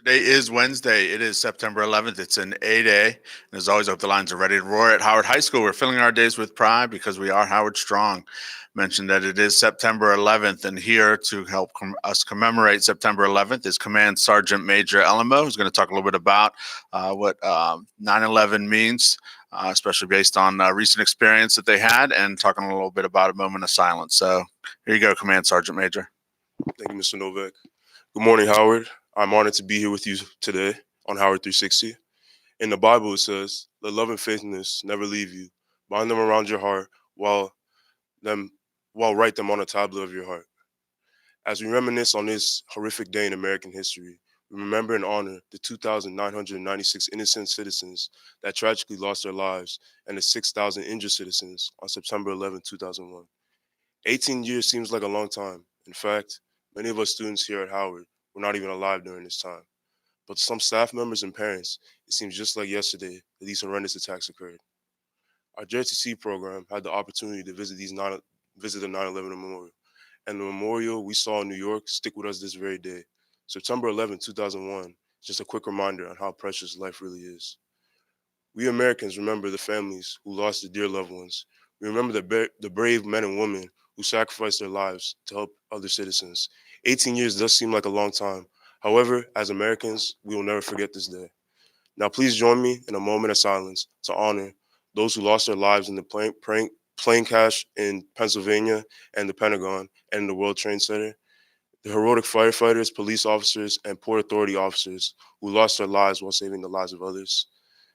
Today is Wednesday. It is September 11th. It's an 8A. And as always, I hope the lines are ready to roar at Howard High School. We're filling our days with pride because we are Howard Strong. Mentioned that it is September 11th, and here to help us commemorate September 11th is Command Sergeant Major Elamo, who's going to talk a little bit about what 9/11 means, especially based on recent experience that they had, and talking a little bit about a moment of silence. So here you go, Command Sergeant Major. Thank you, Mr. Novak. Good morning, Howard. I'm honored to be here with you today on Howard 360. In the Bible, it says, "Let love and faithfulness never leave you. Bind them around your heart them while write them on a tablet of your heart." As we reminisce on this horrific day in American history, we remember and honor the 2,996 innocent citizens that tragically lost their lives and the 6,000 injured citizens on September 11, 2001. 18 years seems like a long time. In fact, many of us students here at Howard were not even alive during this time. But to some staff members and parents, it seems just like yesterday that these horrendous attacks occurred. Our JTC program had the opportunity to visit the 9/11 memorial, and the memorial we saw in New York stick with us this very day. September 11, 2001 is just a quick reminder on how precious life really is. We Americans remember the families who lost their dear loved ones. We remember the brave men and women who sacrificed their lives to help other citizens. 18 years does seem like a long time. However, as Americans, we will never forget this day. Now, please join me in a moment of silence to honor those who lost their lives in the plane crash in Pennsylvania and the Pentagon and the World Trade Center, the heroic firefighters, police officers, and Port Authority officers who lost their lives while saving the lives of others,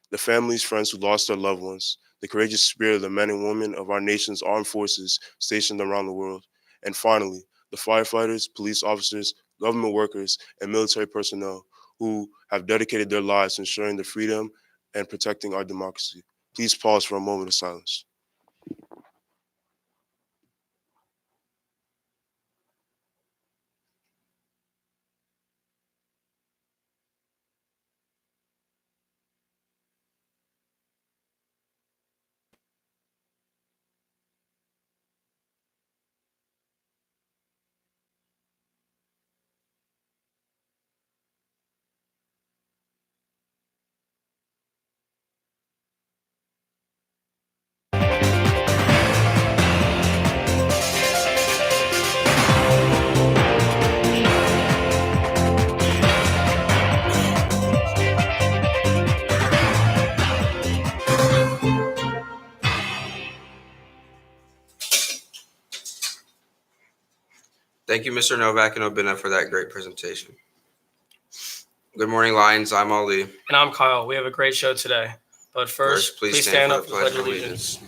the families, friends who lost their loved ones, the courageous spirit of the men and women of our nation's armed forces stationed around the world, and finally, the firefighters, police officers, government workers, and military personnel who have dedicated their lives to ensuring the freedom and protecting our democracy. Please pause for a moment of silence. Thank you, Mr. Novak and Obina, for that great presentation. Good morning, Lions. I'm Ali. And I'm Kyle. We have a great show today. But first, please stand up for the Pledge of Allegiance.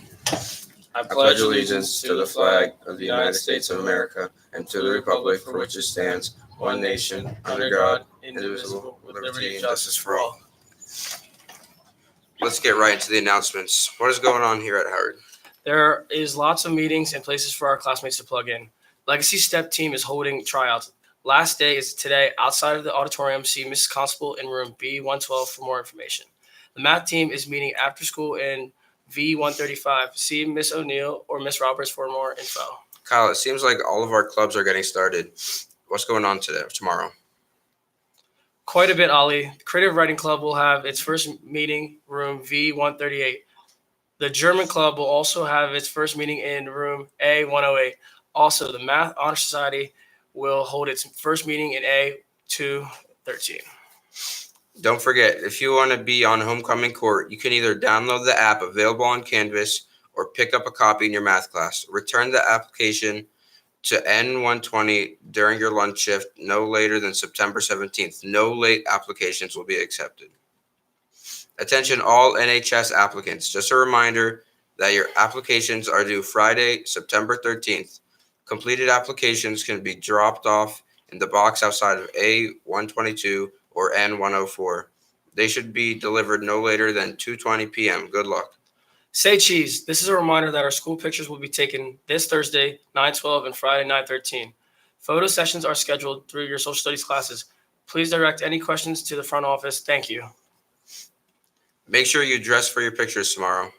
I pledge allegiance to the flag of the United States of America and to the republic for which it stands, one nation, under God, indivisible, with liberty and justice for all. Let's get right into the announcements. What is going on here at Howard? There is lots of meetings and places for our classmates to plug in. Legacy STEP team is holding tryouts. Last day is today outside of the auditorium. See Mrs. Constable in room B112 for more information. The math team is meeting after school in V135. See Miss O'Neill or Miss Roberts for more info. Kyle, it seems like all of our clubs are getting started. What's going on tomorrow? Quite a bit, Ali. The Creative Writing Club will have its first meeting room V138. The German Club will also have its first meeting in room A108. Also, the Math Honor Society will hold its first meeting in A213. Don't forget, if you want to be on homecoming court, you can either download the app available on Canvas or pick up a copy in your math class. Return the application to N120 during your lunch shift no later than September 17th. No late applications will be accepted. Attention all NHS applicants. Just a reminder that your applications are due Friday, September 13th. Completed applications can be dropped off in the box outside of A122 or N104. They should be delivered no later than 2:20 p.m. Good luck. Say cheese. This is a reminder that our school pictures will be taken this Thursday, 9/12, and Friday, 9/13. Photo sessions are scheduled through your social studies classes. Please direct any questions to the front office. Thank you. Make sure you dress for your pictures tomorrow.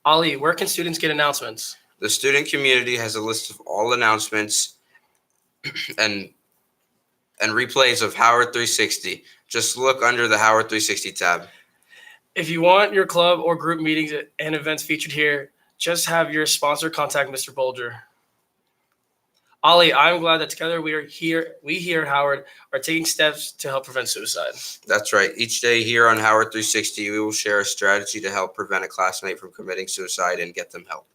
Ali, where can students get announcements? The student community has a list of all announcements and and replays of Howard 360. Just look under the Howard 360 tab. If you want your club or group meetings and events featured here, just have your sponsor contact Mr. Bolger. Ollie, I'm glad that together we here at Howard are taking steps to help prevent suicide. That's right. Each day here on Howard 360, we will share a strategy to help prevent a classmate from committing suicide and get them help.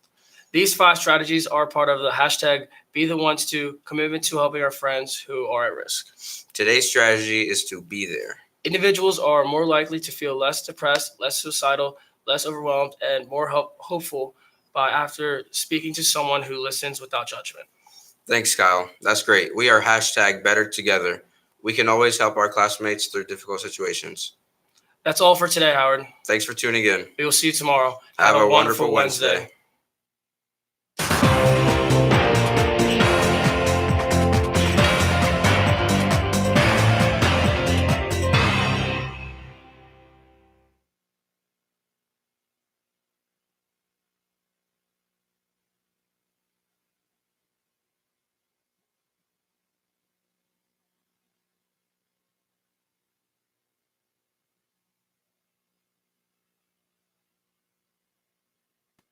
These 5 strategies are part of the hashtag Be the Ones To commitment to helping our friends who are at risk. Today's strategy is to be there. Individuals are more likely to feel less depressed, less suicidal, less overwhelmed, and more hopeful after speaking to someone who listens without judgment. Thanks, Kyle. That's great. We are hashtag better together. We can always help our classmates through difficult situations. That's all for today, Howard. Thanks for tuning in. We will see you tomorrow. Have a wonderful Wednesday.